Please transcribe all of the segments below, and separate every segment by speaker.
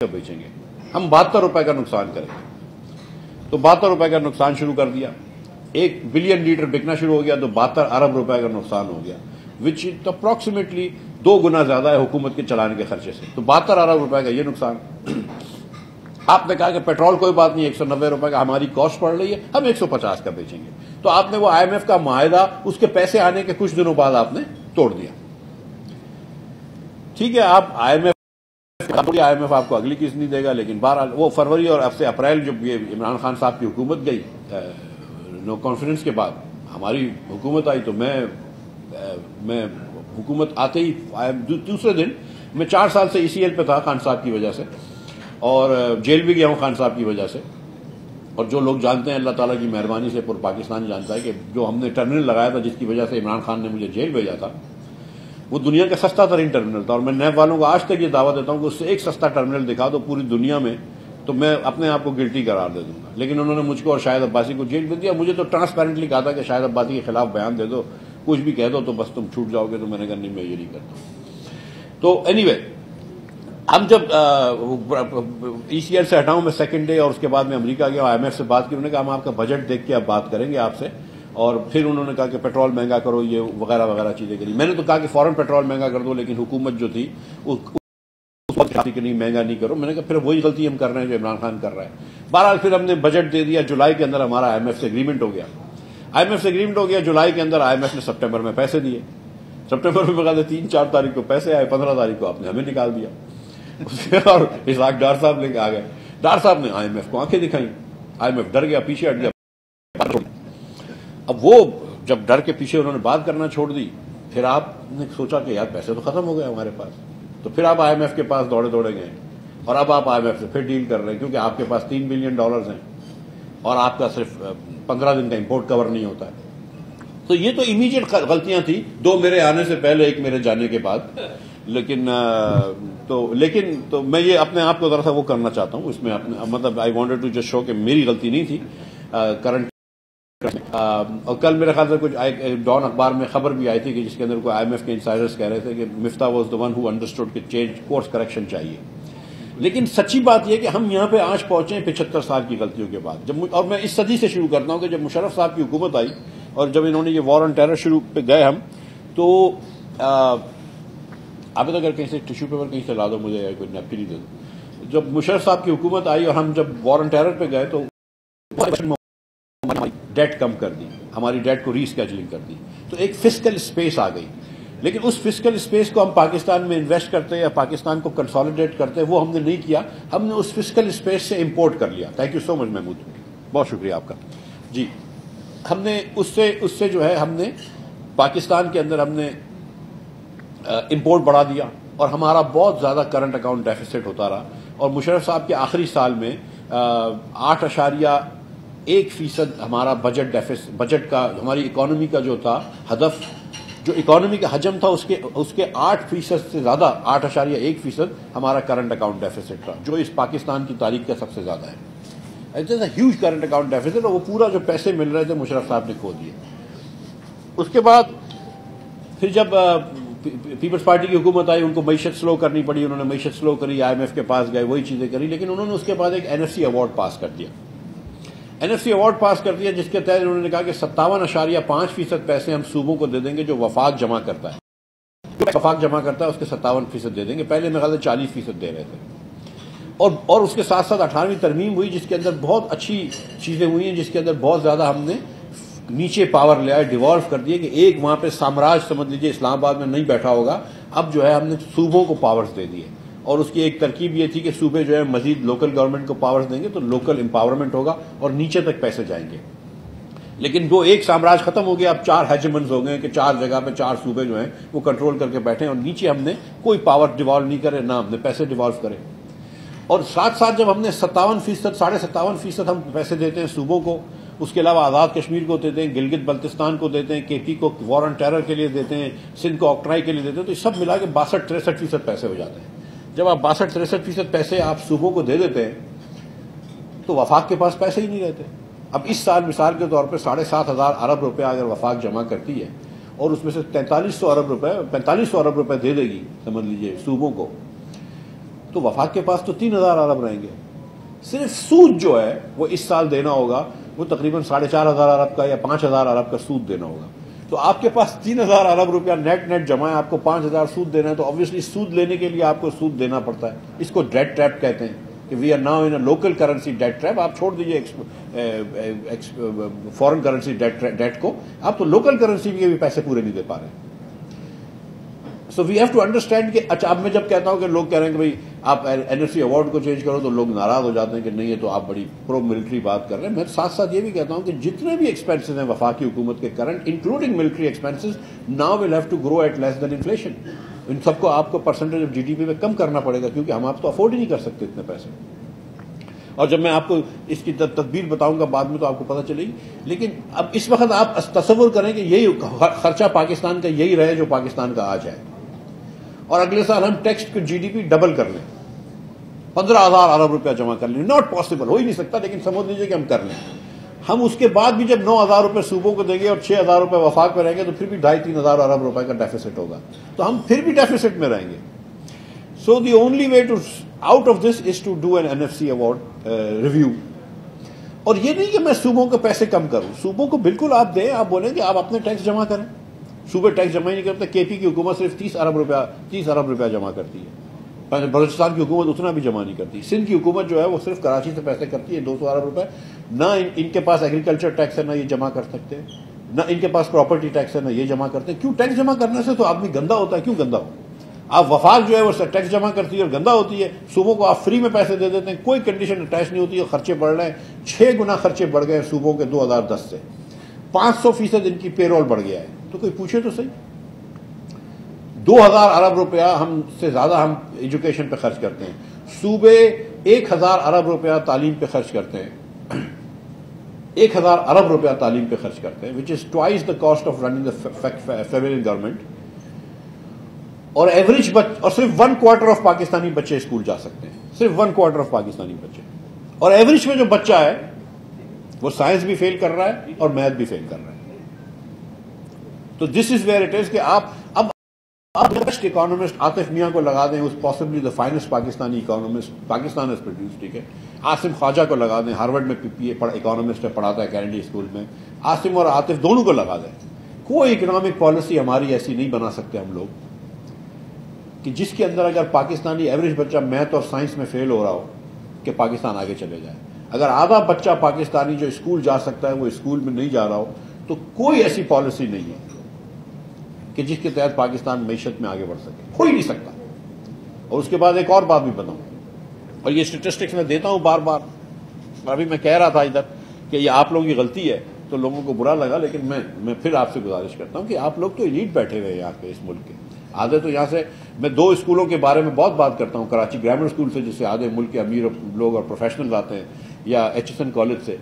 Speaker 1: بیچیں گے، ہم 72 روپے کا نقصان کریں گے۔ تو 72 روپے کا نقصان شروع کر دیا، 1 بلین لیٹر بکنا شروع ہو گیا تو 72 ارب روپے کا نقصان ہو گیا، وچ اپروکسیمیٹلی 2 گنا زیادہ ہے حکومت کے چلانے کے خرچے سے۔ تو 72 ارب روپے کا یہ نقصان۔ آپ نے کہا کہ پیٹرول کوئی بات نہیں، 190 روپے کا ہماری کاسٹ پڑ رہی ہے، ہم 150 کا بیچیں گے۔ تو آپ نے وہ آئی ایم ایف کا معاہدہ اس کے پیسے آنے کے کچھ دنوں بعد آپ نے توڑ دیا۔ ٹھیک ہے، آپ آئی ایم ایف آپ کو اگلی قسط نہیں دے گا، لیکن بہرحال وہ فروری اور اب سے اپریل جب یہ عمران خان صاحب کی حکومت گئی نو کانفیڈنس کے بعد ہماری حکومت آئی، تو میں حکومت آتے ہی دوسرے دن میں 4 سال سے ECL پہ تھا خان صاحب کی وجہ سے، اور جیل بھی گیا ہوں خان صاحب کی وجہ سے۔ اور جو لوگ جانتے ہیں، اللہ تعالیٰ کی مہربانی سے پورا پاکستان جانتا ہے کہ جو ہم نے ٹرمینل لگایا تھا جس کی وجہ سے عمران خان نے مجھے جیل بھیجا تھا، وہ دنیا کا سستا ترین ٹرمینل تھا۔ اور میں نیب والوں کو آج تک یہ دعویٰ دیتا ہوں کہ اس سے ایک سستا ٹرمینل دکھا دو پوری دنیا میں تو میں اپنے آپ کو گلٹی قرار دے دوں گا۔ لیکن انہوں نے مجھ کو اور شاہد عباسی کو جیل بھیج دیا۔ مجھے تو ٹرانسپیرنٹلی کہا تھا کہ شاہد عباسی کے خلاف بیان دے دو، کچھ بھی کہہ دو تو بس تم چھوٹ جاؤ گے۔ تو میں نے کہا نہیں، میں یہ نہیں کرتا۔ تو اینی وے، ہم جب ECL سے ہٹاؤں میں سیکنڈ ڈے، اور اس کے بعد میں امریکہ گیا، IMF سے بات کی، انہوں نے کہا ہم آپ کا بجٹ دیکھ کے اب بات کریں گے آپ سے۔ اور پھر انہوں نے کہا کہ پیٹرول مہنگا کرو، یہ وغیرہ وغیرہ چیزیں کری۔ میں نے تو کہا کہ فوراً پیٹرول مہنگا کر دو، لیکن حکومت جو تھی کہ نہیں مہنگا نہیں کرو۔ میں نے کہا پھر وہی غلطی ہم کر رہے ہیں جو عمران خان کر رہا ہے۔ بہرحال پھر ہم نے بجٹ دے دیا، جولائی کے اندر ہمارا IMF سے اگریمنٹ ہو گیا۔ جولائی کے اندر IMF نے سپٹمبر میں پیسے دیے۔ سپٹمبر میں بغیر 3-4 تاریخ کو پیسے آئے، 15 تاریخ کو آپ نے ہمیں نکال دیا۔ اور اسحاق ڈار صاحب لے کے آ گئے۔ ڈار صاحب نے IMF کو آنکھیں دکھائیں، IMF ڈر گیا، پیچھے ہٹ گیا۔ اب وہ جب ڈر کے پیچھے انہوں نے بات کرنا چھوڑ دی، پھر آپ نے سوچا کہ یار پیسے تو ختم ہو گئے ہمارے پاس، تو پھر آپ IMF کے پاس دوڑے گئے، اور اب آپ IMF سے پھر ڈیل کر رہے ہیں، کیونکہ آپ کے پاس $3 بلین ہیں اور آپ کا صرف 15 دن کا امپورٹ کور نہیں ہوتا ہے۔ تو یہ تو امیڈیٹ غلطیاں تھیں، 2 میرے آنے سے پہلے، 1 میرے جانے کے بعد۔ لیکن میں یہ اپنے آپ کو ذرا سا وہ کرنا چاہتا ہوں اس میں، مطلب I wanted to just show کہ میری غلطی نہیں تھی کرنٹ۔ اور کل میرے خیال سے کچھ ڈان اخبار میں خبر بھی آئی تھی کہ جس کے اندر کوئی IMF کے انسائڈرز کہہ رہے تھے کہ مفتاح was the one who understood کہ چینج کورس کریکشن چاہیے۔ لیکن سچی بات یہ کہ ہم یہاں پہ آج پہنچے 75 سال کی غلطیوں کے بعد۔ اور میں اس صدی سے شروع کرتا ہوں کہ جب مشرف صاحب کی حکومت آئی اور جب انہوں نے یہ وار آن ٹیرر شروع پہ گئے ہم، تو آپ اگر کہیں سے ٹیشو پیپر کہیں سے لا دو مجھے، یا کوئی نیپکن دے دو۔ جب مشرف صاحب کی حکومت آئی اور ہم جب وار آن ٹیرر پہ گئے تو ڈیٹ کم کر دی، ہماری ڈیٹ کو ری اسکیجولنگ کر دی، تو ایک فسکل اسپیس آ گئی۔ لیکن اس فسکل اسپیس کو ہم پاکستان میں انویسٹ کرتے یا پاکستان کو کنسالیڈیٹ کرتے، وہ ہم نے نہیں کیا۔ ہم نے اس فسکل اسپیس سے امپورٹ کر لیا۔ تھینک یو سو مچ محمود، بہت شکریہ آپ کا جی۔ ہم نے اس سے جو ہے ہم نے پاکستان کے اندر ہم نے امپورٹ بڑھا دیا، اور ہمارا بہت زیادہ کرنٹ اکاؤنٹ ڈیفیسٹ ہوتا رہا۔ اور مشرف صاحب کے آخری سال میں 8.1% ہمارا بجٹ کا، ہماری اکانومی کا جو تھا ہدف، جو اکانومی کا حجم تھا، اس کے 8% سے زیادہ، 8.1% ہمارا کرنٹ اکاؤنٹ ڈیفیسٹ تھا، جو اس پاکستان کی تاریخ کا سب سے زیادہ ہے۔ It is a huge current account deficit, اور وہ پورا جو پیسے مل رہے تھے مشرف صاحب نے کھو دیے۔ اس کے بعد پھر جب پیپلز پارٹی کی حکومت آئی، ان کو معیشت سلو کرنی پڑی، انہوں نے معیشت سلو کری، IMF کے پاس گئے، وہی چیزیں کری، لیکن انہوں نے اس کے بعد ایک NFC ایوارڈ پاس کر دیا۔ NFC ایوارڈ پاس کر دیا جس کے تحت انہوں نے کہا کہ 57.5% پیسے ہم صوبوں کو دے دیں گے جو وفاق جمع کرتا ہے، وفاق جمع کرتا ہے اس کے 57% دے دیں گے۔ پہلے میرے خیال سے 40% دے رہے تھے۔ اور اس کے ساتھ ساتھ 18ویں ترمیم ہوئی جس کے اندر بہت اچھی چیزیں ہوئی ہیں، جس کے اندر بہت زیادہ ہم نے نیچے پاور لے آئے، ڈیوالو کر دیے کہ ایک وہاں پہ سامراج سمجھ لیجیے اسلام آباد میں نہیں بیٹھا ہوگا۔ اب جو ہے ہم نے صوبوں کو پاورز دے دیے، اور اس کی ایک ترکیب یہ تھی کہ صوبے جو ہے مزید لوکل گورنمنٹ کو پاورز دیں گے تو لوکل امپاورمنٹ ہوگا اور نیچے تک پیسے جائیں گے۔ لیکن جو ایک سامراج ختم ہو گیا، اب 4 ہیجمنز ہو گئے کہ 4 جگہ پہ 4 صوبے جو ہیں وہ کنٹرول کر کے بیٹھے ہیں، اور نیچے ہم نے کوئی پاور ڈیوالو نہیں کرے، نہ ہم نے پیسے ڈیوالو کرے۔ اور ساتھ ساتھ جب ہم نے 57%، 57.5% ہم پیسے دیتے ہیں صوبوں کو، اس کے علاوہ آزاد کشمیر کو دیتے ہیں، گلگت بلتستان کو دیتے ہیں، KP کو وار آن ٹیرر کے لیے دیتے ہیں، سندھ کو آکٹرائی کے لیے دیتے ہیں، تو یہ سب ملا کے 62-63% پیسے ہو جاتے ہیں۔ جب آپ 62-63% پیسے آپ صوبوں کو دے دیتے ہیں تو وفاق کے پاس پیسے ہی نہیں رہتے۔ اب اس سال مثال کے طور پہ 7,500 ارب روپے اگر وفاق جمع کرتی ہے، اور اس میں سے 4500 ارب روپے دے دے گی سمجھ لیجیے صوبوں کو، تو وفاق کے پاس تو 3,000 ارب رہیں گے. صرف سود جو ہے وہ اس سال دینا ہوگا وہ تقریباً 4,500 ارب کا یا 5,000 ارب کا سود دینا ہوگا. تو آپ کے پاس 3,000 ارب روپیہ نیٹ جمع ہے, آپ کو 5,000 سود دینا ہے, تو obviously سود لینے کے لیے آپ کو سود دینا پڑتا ہے. اس کو ڈیٹ ٹریپ کہتے ہیں کہ we are now in a local currency debt trap. آپ چھوڑ دیجیے فورن کرنسی ڈیٹ کو, آپ تو لوکل کرنسی کے بھی پیسے پورے نہیں دے پا رہے ہیں. سو وی ہیو ٹو انڈرسٹینڈ کہ اچھا اب میں جب کہتا ہوں کہ لوگ کہہ رہے ہیں کہ بھائی آپ NFC ایوارڈ کو چینج کرو تو لوگ ناراض ہو جاتے ہیں کہ نہیں یہ تو آپ بڑی پرو ملٹری بات کر رہے ہیں. میں ساتھ ساتھ یہ بھی کہتا ہوں کہ جتنے بھی ایکسپینسز ہیں وفاقی حکومت کے current including military expenses now will have to grow at less than inflation. ان سب کو آپ کو پرسنٹیج آف GDP میں کم کرنا پڑے گا کیونکہ ہم آپ تو افورڈ ہی نہیں کر سکتے اتنے پیسے. اور جب میں آپ کو اس کی تدبیر بتاؤں گا بعد میں تو آپ کو پتہ چلے گی. لیکن اب اس وقت آپ تصور کریں کہ یہی خرچہ پاکستان کا یہی رہے جو پاکستان کا آج ہے, اور اگلے سال ہم ٹیکس کی GDP ڈبل کر لیں, 15,000 ارب روپیہ جمع کر لیں. ناٹ پاسبل, ہو ہی نہیں سکتا, لیکن سمجھ لیجیے کہ ہم کر لیں. ہم اس کے بعد بھی جب 9,000 روپے صوبوں کو دیں گے اور 6,000 روپے وفاق میں رہیں گے تو پھر بھی 2,500-3,000 ارب روپے کا ڈیفیسٹ ہوگا, تو ہم پھر بھی ڈیفیسٹ میں رہیں گے. So the only way to out of this is to do an NFC award review. اور یہ نہیں کہ میں صوبوں کے پیسے کم کروں, صوبوں کو بالکل آپ دیں, آپ بولیں کہ آپ اپنے ٹیکس جمع کریں. صوبے ٹیکس جمع ہی نہیں کرتے. KP کی حکومت صرف 30 ارب روپیہ جمع کرتی ہے, بلوچستان کی حکومت اتنا بھی جمع نہیں کرتی. سندھ کی حکومت جو ہے وہ صرف کراچی سے پیسے کرتی ہے 200 ارب روپے. نہ ان کے پاس ایگریکلچر ٹیکس ہے, نہ یہ جمع کر سکتے, نہ ان کے پاس پراپرٹی ٹیکس ہے, نہ یہ جمع کرتے. کیوں؟ ٹیکس جمع کرنے سے تو آدمی گندا ہوتا ہے. کیوں گندا ہو؟ آپ وفاق جو ہے وہ ٹیکس جمع کرتی ہے اور گندا ہوتی ہے. صوبوں کو آپ فری میں پیسے دے دیتے ہیں, کوئی کنڈیشن اٹیچ نہیں ہوتی ہے. خرچے بڑھ رہے ہیں, 6 گنا خرچے بڑھ گئے صوبوں کے 2010 سے. 500% ان کی پے رول بڑھ گیا ہے. تو کوئی پوچھے تو صحیح, 2,000 ارب روپیہ ہم سے زیادہ ہم ایجوکیشن پہ خرچ کرتے ہیں. صوبے 1,000 ارب روپیہ تعلیم پہ خرچ کرتے ہیں, 1,000 ارب روپیہ تعلیم پہ خرچ کرتے ہیں, which is twice the cost of running the federal government. اور ایوریج اور صرف 1/4 آف پاکستانی بچے اسکول جا سکتے ہیں, صرف 1/4 آف پاکستانی بچے. اور ایوریج میں جو بچہ ہے وہ سائنس بھی فیل کر رہا ہے اور میتھ بھی فیل کر رہا ہے. تو دس از ویئر اٹ از کہ آپ بیسٹ اکانومسٹ عاطف میاں کو لگا دیں, اس possibly the finest Pakistani economist Pakistan has produce, ٹھیک ہے. عاصم خواجہ کو لگا دیں, ہارورڈ میں اکانومسٹ ہے, پڑھاتا ہے کینیڈی اسکول میں. عاصم اور عاطف دونوں کو لگا دیں. کوئی اکنامک پالیسی ہماری ایسی نہیں بنا سکتے ہم لوگ کہ جس کے اندر اگر پاکستانی ایوریج بچہ میتھ اور سائنس میں فیل ہو رہا ہو کہ پاکستان آگے چلے جائے. اگر آدھا بچہ پاکستانی جو اسکول جا سکتا ہے وہ اسکول میں نہیں جا رہا ہو تو کوئی ایسی پالیسی نہیں ہے کہ جس کے تحت پاکستان معیشت میں آگے بڑھ سکے. ہو ہی نہیں سکتا. اور اس کے بعد ایک اور بات بھی بتاؤں, اور یہ اسٹیٹسٹکس میں دیتا ہوں بار بار. ابھی میں کہہ رہا تھا ادھر کہ یہ آپ لوگوں کی غلطی ہے تو لوگوں کو برا لگا, لیکن میں پھر آپ سے گزارش کرتا ہوں کہ آپ لوگ تو ایلیٹ بیٹھے ہوئے ہیں یہاں پہ اس ملک کے. آدھے تو یہاں سے میں 2 اسکولوں کے بارے میں بہت بات کرتا ہوں, کراچی گرامر اسکول سے جس سے آدھے ملک کے امیر لوگ اور پروفیشنل آتے ہیں, یا HSN کالج سے,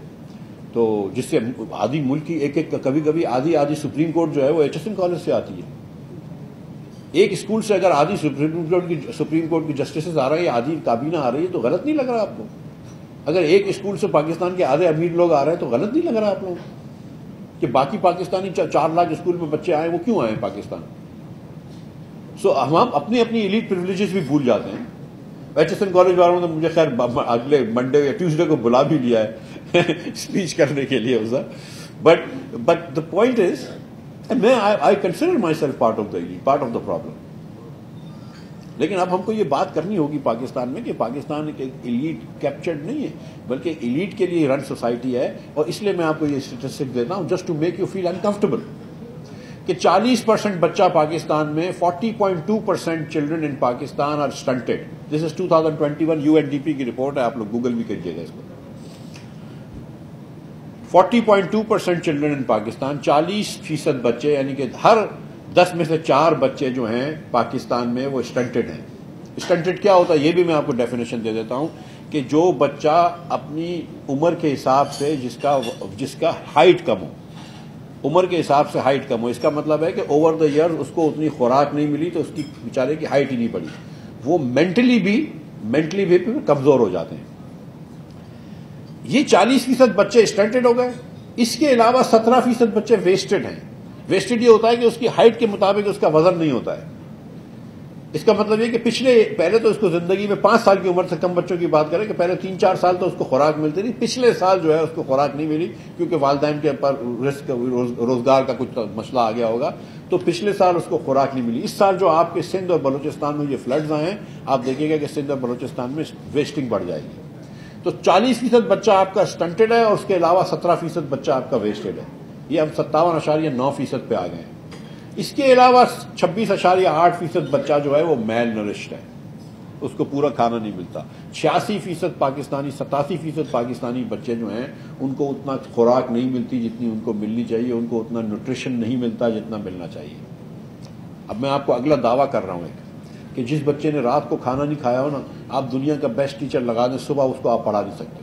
Speaker 1: تو جس سے آدھی ملک کی ایک کبھی کبھی آدھی سپریم کورٹ جو ہے وہ HSN کالج سے آتی ہے. ایک اسکول سے اگر آدھی سپریم کورٹ کی جسٹسز آ رہے ہیں یا آدھی کابینہ آ رہی ہے تو غلط نہیں لگ رہا آپ کو؟ اگر ایک اسکول سے پاکستان کے آدھے امیر لوگ آ رہے ہیں تو غلط نہیں لگ رہا آپ لوگ کہ باقی پاکستانی 4 لاکھ اسکول میں بچے آئے, وہ کیوں آئے پاکستان؟ سو ہم اپنی ایلیٹ پریولیجز بھی بھول جاتے ہیں. HSN کالج والوں نے مجھے خیر اگلے منڈے یا ٹیوزڈے کو بلا بھی لیا ہے اسپیچ کرنے کے لیے اسا. But the point is I consider myself part of the elite, part of the problem. لیکن اب ہم کو یہ بات کرنی ہوگی پاکستان میں کہ پاکستان ایک ایلیٹ کیپچرڈ نہیں ہے بلکہ ایلیٹ کے لیے رن سوسائٹی ہے. اور اس لیے میں آپ کو یہ اسٹیٹسٹک دیتا ہوں just to make you feel uncomfortable کہ 40% بچہ پاکستان میں 40.2% children in Pakistan are stunted. This is 2021 UNDP کی رپورٹ ہے, آپ لوگ گوگل بھی کیجیے گا اس کو. 40.2% چلڈرن ان پاکستان, 40% بچے, یعنی کہ ہر 10 میں سے 4 بچے جو ہیں پاکستان میں وہ اسٹنٹڈ ہیں. اسٹنٹڈ کیا ہوتا ہے یہ بھی میں آپ کو ڈیفینیشن دے دیتا ہوں کہ جو بچہ اپنی عمر کے حساب سے جس کا ہائٹ کم ہو, عمر کے حساب سے ہائٹ کم ہو, اس کا مطلب ہے کہ اوور دا ایئر اس کو اتنی خوراک نہیں ملی تو اس کی بیچارے کی ہائٹ ہی نہیں بڑھی, وہ مینٹلی بھی کمزور ہو جاتے ہیں. یہ 40% بچے اسٹنٹڈ ہو گئے. اس کے علاوہ 17% بچے ویسٹڈ ہیں. ویسٹڈ یہ ہوتا ہے کہ اس کی ہائٹ کے مطابق اس کا وزن نہیں ہوتا ہے. اس کا مطلب یہ کہ پہلے تو اس کو زندگی میں 5 سال کی عمر سے کم بچوں کی بات کریں کہ پہلے 3-4 سال تو اس کو خوراک ملتی تھی، پچھلے سال جو ہے اس کو خوراک نہیں ملی کیونکہ والدین کے اوپر رزق روزگار کا کچھ مسئلہ آ گیا ہوگا، تو پچھلے سال اس کو خوراک نہیں ملی۔ اس سال جو آپ کے سندھ اور بلوچستان میں یہ فلڈز آئے ہیں، آپ دیکھیے گا کہ سندھ اور بلوچستان میں ویسٹنگ بڑھ جائے گی۔ تو 40% بچہ آپ کا سٹنٹڈ ہے اور اس کے علاوہ 17% بچہ آپ کا ویسٹڈ ہے، یہ ہم 57.9% پہ آ گئے ہیں۔ اس کے علاوہ 26.8% بچہ جو ہے وہ میل نرشڈ ہے، اس کو پورا کھانا نہیں ملتا۔ 86% پاکستانی 87% پاکستانی بچے جو ہیں ان کو اتنا خوراک نہیں ملتی جتنی ان کو ملنی چاہیے، ان کو اتنا نیوٹریشن نہیں ملتا جتنا ملنا چاہیے۔ اب میں آپ کو اگلا دعویٰ کر رہا ہوں کہ جس بچے نے رات کو کھانا نہیں کھایا ہو نا، آپ دنیا کا بیسٹ ٹیچر لگا دیں، صبح اس کو آپ پڑھا نہیں سکتے۔